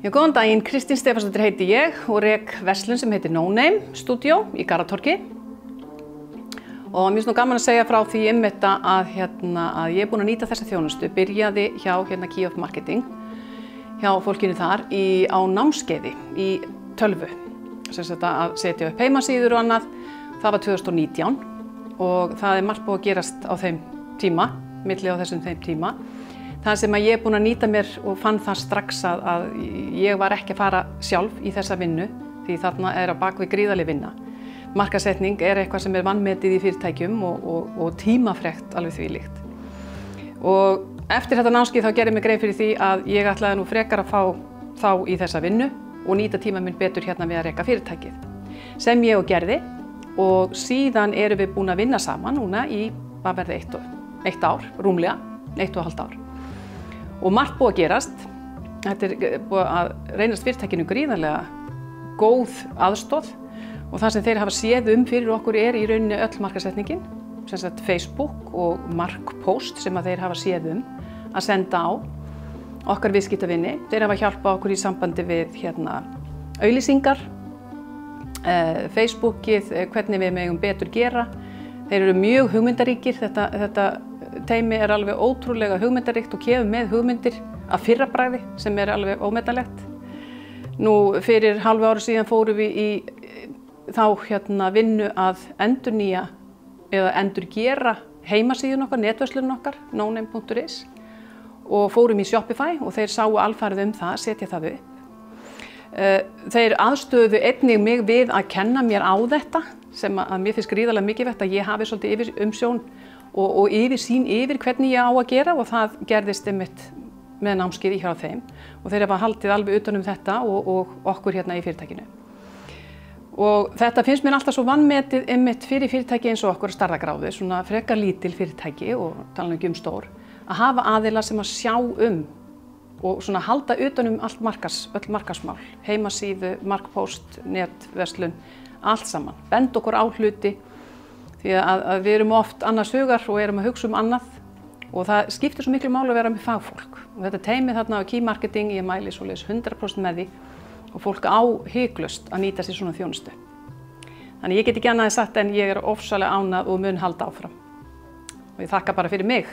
Já, góðan daginn, Kristín Stefánsdóttir heiti ég og rek verslun sem heitir No Name Studio í Garðatorgi. Og mér finnst nú gaman að segja frá því þetta að ég er búin að nýta þessa þjónustu. Byrjaði hjá Key of Marketing, hjá fólkinu þar á námskeiði í tölvu. Sem sagt að setja upp heimasíður og annað. Það var 2019 og það er margt búið að gerast á þeim tíma, milli á þeim tíma. Það sem að ég er búin að nýta mér og fann það strax að ég var ekki að fara sjálf í þessa vinnu því þarna er á bak við gríðarleg vinna. Markaðssetning er eitthvað sem er vanmetið í fyrirtækjum og tímafrekt alveg þvílíkt. Og eftir þetta námskeið þá gerði mig grein fyrir því að ég ætlaði nú frekar að fá þá í þessa vinnu og nýta tíma minn betur hérna við að reka fyrirtækið. Sem ég og gerði og síðan erum við búin að vinna saman núna í hvað verði eitt ár, rúmlega, 1,5 ár. Og margt búið að gerast. Þetta er búið að reynast fyrirtækinu gríðarlega góð aðstoð og það sem þeir hafa séð fyrir okkur er í rauninni öll markaðssetningin, sem sagt Facebook og Markpost sem að þeir hafa séð að senda á okkar viðskiptavinni. Þeir hafa hjálpað okkur í sambandi við auglýsingar, Facebookið, hvernig við megum betur gera. Þeir eru mjög hugmyndaríkir, þetta teymi er alveg ótrúlega hugmyndaríkt og kemur með hugmyndir af fyrra bragði sem er alveg ómetanlegt. Nú fyrir hálfu ári síðan fórum við í þá vinnu að endurnýja eða endurgera heimasíðun okkar, netverslunum okkar, noname.is og fórum í Shopify og þeir sáu alfarið það, setja það upp. Þeir aðstöðu einnig mig við að kenna mér á þetta sem að mér finnst gríðarlega mikilvægt að ég hafi svolítið yfir umsjón og yfirsýn yfir hvernig ég á að gera og það gerðist einmitt með námskeið hjá þeim og þeir hafa haldið alveg utan þetta og okkur hérna í fyrirtækinu. Og þetta finnst mér alltaf svo vanmetið einmitt fyrir fyrirtæki eins og okkur stærðargráðu, svona frekar lítil fyrirtæki og tala ekki stór, að hafa aðila sem að sjá og svona halda utan öll markaðsmál, heimasíðu, Markpost, netverslun, allt saman, benda okkur á hluti því að við erum oft annars hugar og erum að hugsa annað og það skiptir svo miklu máli að vera með fagfólk. Og þetta teymi þarna á Key Marketing, ég mæli svoleiðis 100% með því og fólk á hiklaust að nýta sér svona þjónustu. Þannig ég get ekki annað sagt en ég er ofsalega ánægð og mun halda áfram. Og ég þakka bara fyrir mig.